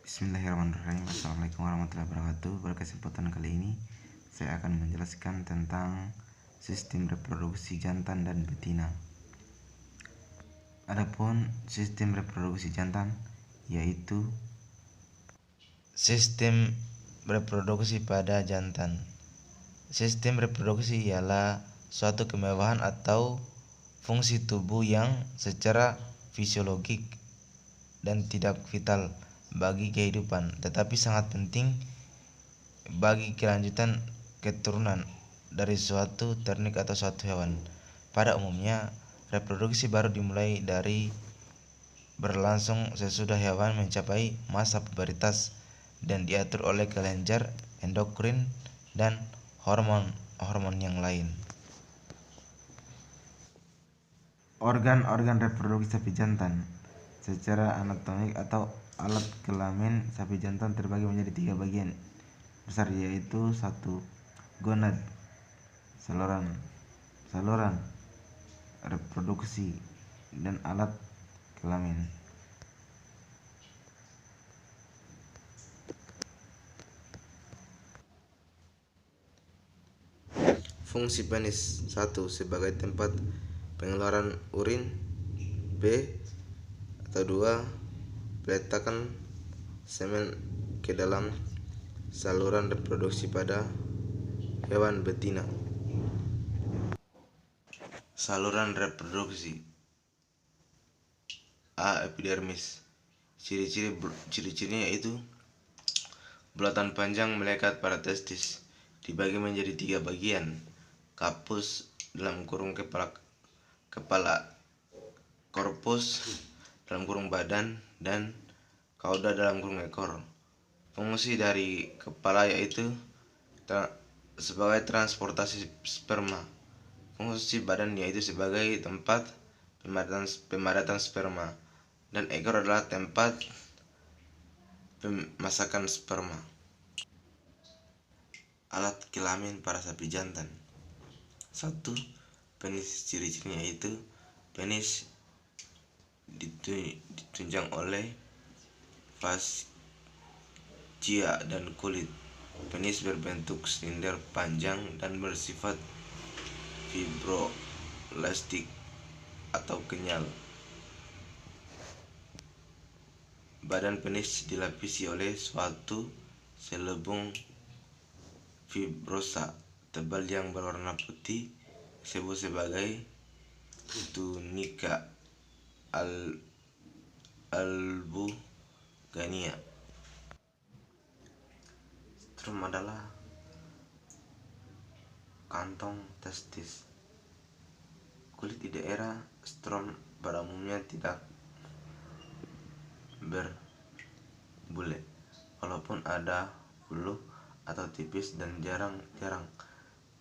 Bismillahirrahmanirrahim. Assalamualaikum warahmatullahi wabarakatuh. Pada kesempatan kali ini saya akan menjelaskan tentang sistem reproduksi jantan dan betina. Adapun sistem reproduksi jantan yaitu sistem reproduksi pada jantan. Sistem reproduksi ialah suatu kemewahan atau fungsi tubuh yang secara fisiologik dan tidak vital bagi kehidupan, tetapi sangat penting bagi kelanjutan keturunan dari suatu ternak atau suatu hewan. Pada umumnya, reproduksi baru dimulai dari berlangsung sesudah hewan mencapai masa pubertas dan diatur oleh kelenjar endokrin dan hormon yang lain. Organ-organ reproduksi sapi jantan secara anatomik atau alat kelamin sapi jantan terbagi menjadi 3 bagian besar, yaitu 1. Gonad, saluran reproduksi dan alat kelamin. Fungsi penis: 1. Sebagai tempat pengeluaran urin. B. Atau 2. Peletakan semen ke dalam saluran reproduksi pada hewan betina. Saluran reproduksi. A. Epidermis. Ciri-cirinya yaitu bulatan panjang melekat pada testis, dibagi menjadi 3 bagian: kapus kepala, korpus badan, dan kauda ekor. Fungsi dari kepala yaitu sebagai transportasi sperma. Fungsi badan yaitu sebagai tempat pemadatan sperma, dan ekor adalah tempat pemasakan sperma. Alat kelamin pada sapi jantan. 1. Penis. Ciri-cirinya yaitu penis ditunjang oleh fascia dan kulit. Penis berbentuk silinder panjang dan bersifat fibroelastik atau kenyal. Badan penis dilapisi oleh suatu selubung fibrosa tebal yang berwarna putih, disebut sebagai tunika albugania. Strom adalah kantong testis. Kulit di daerah strom pada umumnya tidak berbule, walaupun ada buluh atau tipis dan jarang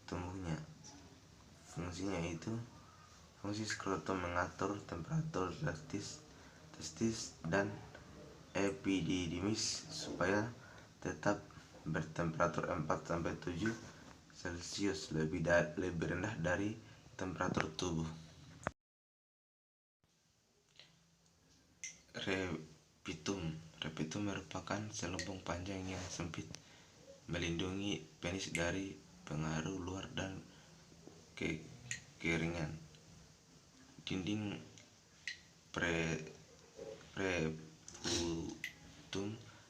tumbuhnya. Fungsinya yaitu fungsi skrotum mengatur temperatur testis dan epididymis supaya tetap bertemperatur 4-7 Celcius, lebih rendah dari temperatur tubuh. Repitum merupakan selubung panjang yang sempit melindungi penis dari pengaruh luar dan kekeringan. Dinding preputum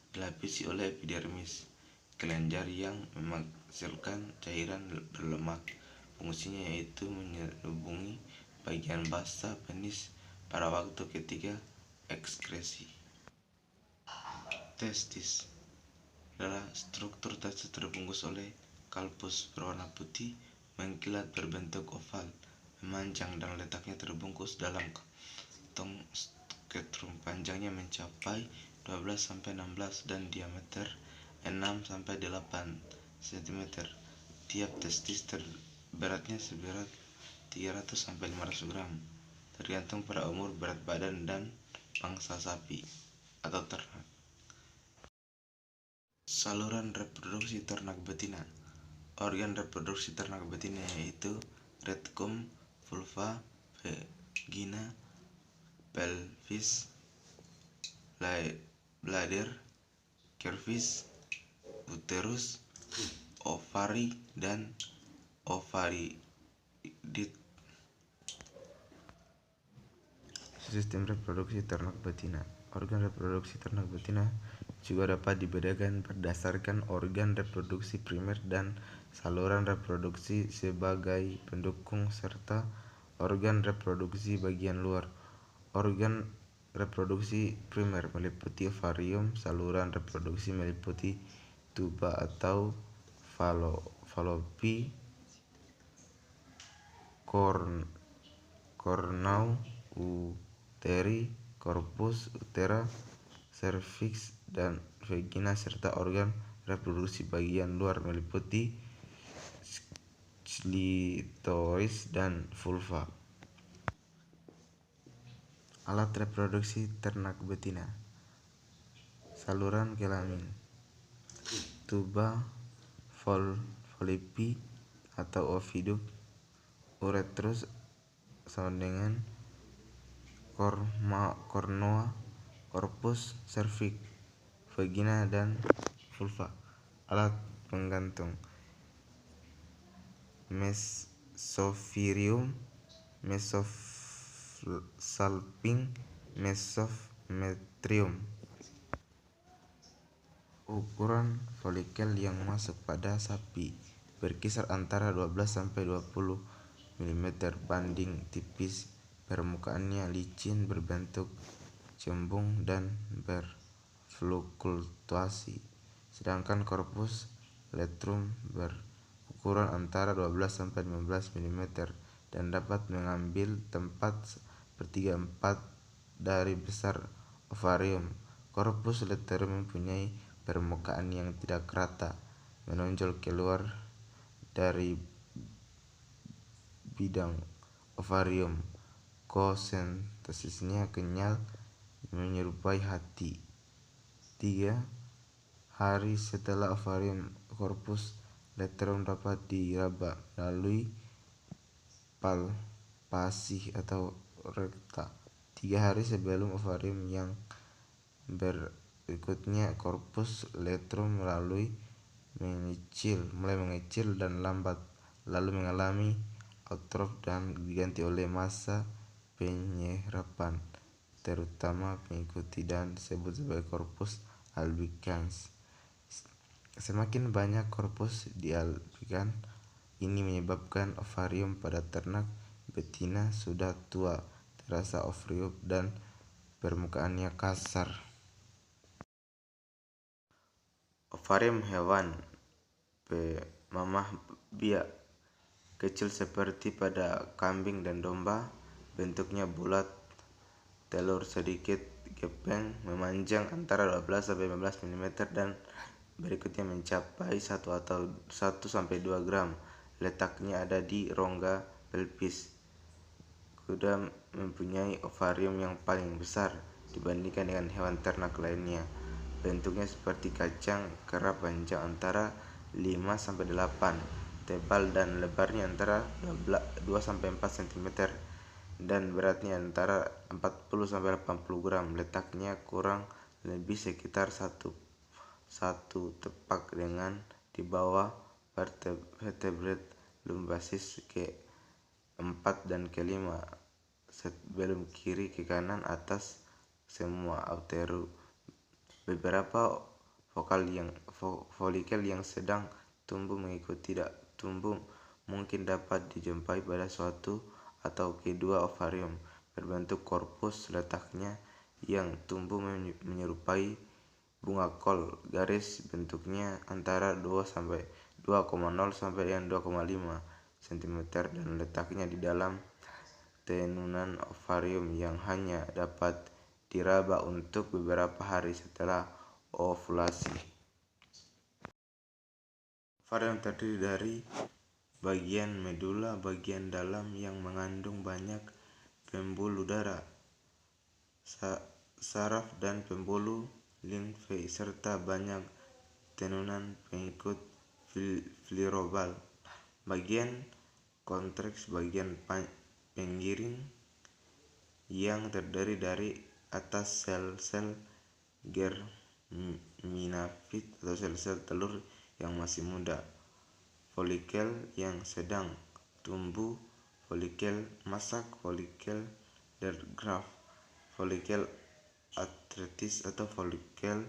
dilapisi oleh epidermis, kelenjar yang menghasilkan cairan berlemak. Fungsinya yaitu menyelubungi bagian basah penis pada waktu ketika ekskresi. Testis adalah struktur testis terbungkus oleh kalpus berwarna putih mengkilat berbentuk oval, memanjang dan letaknya terbungkus dalam kantong skrotum. Panjangnya mencapai 12-16 dan diameter 6-8 cm. Tiap testis beratnya seberat 300-500 gram, tergantung pada umur, berat badan, dan pangsa sapi atau ternak. Saluran reproduksi ternak betina. Organ reproduksi ternak betina yaitu rectum, vulva, vagina, pelvis, bladder, cervix, uterus, ovari, dan oviduct. Sistem reproduksi ternak betina. Organ reproduksi ternak betina juga dapat dibedakan berdasarkan organ reproduksi primer dan saluran reproduksi sebagai pendukung serta organ reproduksi bagian luar. Organ reproduksi primer meliputi ovarium, saluran reproduksi meliputi tuba atau fallopi, cornu uteri, corpus utera, cervix, dan vagina, serta organ reproduksi bagian luar meliputi klitoris dan vulva. Alat reproduksi ternak betina. Saluran kelamin, tuba, fallopi atau oviduct, uretrus sama dengan cornua, corpus, cervix, vagina, dan vulva. Alat penggantung, mesovirium, mesosalping, mesometrium. Ukuran folikel yang masuk pada sapi berkisar antara 12-20 mm banding tipis, permukaannya licin berbentuk cembung dan berfluktuasi, sedangkan korpus letrum berukuran antara 12-15 mm dan dapat mengambil tempat 1/3 dari besar ovarium. Korpus letrum mempunyai permukaan yang tidak rata, menonjol keluar dari bidang ovarium. Konsistensnya kenyal menyerupai hati. 3 hari setelah ovarium, korpus letrum dapat diraba melalui palpasi atau rekta. 3 hari sebelum ovarium yang berikutnya, korpus letrum mulai mengecil dan lambat, lalu mengalami atrofi dan diganti oleh massa penyerapan, terutama mengikuti dan disebut sebagai korpus albicans. Semakin banyak korpus dialbikan, ini menyebabkan ovarium pada ternak betina sudah tua, terasa ovarium dan permukaannya kasar. Ovarium hewan pemamah biak kecil seperti pada kambing dan domba, bentuknya bulat, telur sedikit gepeng, memanjang antara 12-15 mm dan berikutnya mencapai 1-2 gram. Letaknya ada di rongga pelvis. Kuda mempunyai ovarium yang paling besar dibandingkan dengan hewan ternak lainnya. Bentuknya seperti kacang, kerap panjang antara 5-8, tebal dan lebarnya antara 2-4 cm, dan beratnya antara 40-80 gram. Letaknya kurang lebih sekitar 1 tepak dengan di bawah vertebrate lumbasis ke-4 dan ke-5, sebelum kiri ke kanan atas semua uterus. Beberapa folikel yang sedang tumbuh mengikuti tidak tumbuh mungkin dapat dijumpai pada suatu atau kedua ovarium berbentuk korpus. Letaknya yang tumbuh menyerupai bunga kol. Garis bentuknya antara 2,0 sampai dengan 2,5 cm dan letaknya di dalam tenunan ovarium yang hanya dapat diraba untuk beberapa hari setelah ovulasi. Ovarium terdiri dari bagian medula bagian dalam yang mengandung banyak pembuluh darah, saraf dan pembuluh limfe, serta banyak tenunan pengikut filobal. Bagian kontraks bagian penggiring yang terdiri dari atas sel-sel minafid atau sel-sel telur yang masih muda, folikel yang sedang tumbuh, folikel masak, folikel Landgraf, folikel artritis atau folikel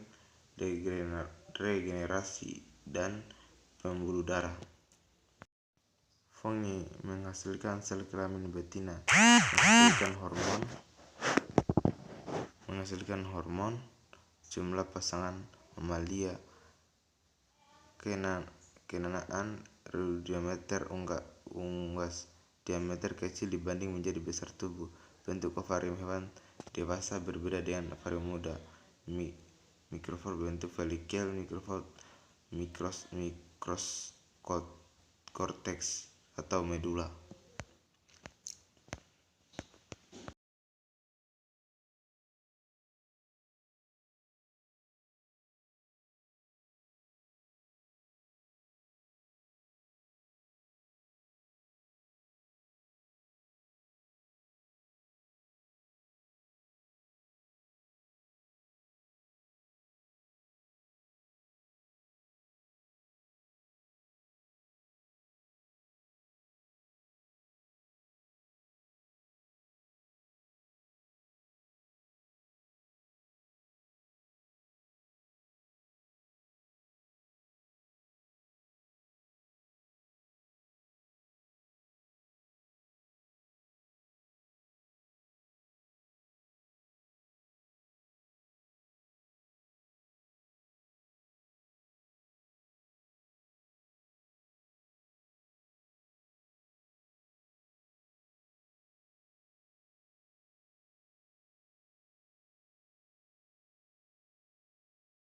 regenerasi, dan pembuluh darah. Fungi menghasilkan sel kelamin betina, menghasilkan hormon. Jumlah pasangan mamalia kenanaan diameter unggas diameter kecil dibanding menjadi besar tubuh. Bentuk ovarium hewan dewasa berbeda dengan ovarium muda. Mikrofold bentuk folikel, mikrofold mikrokorteks atau medula.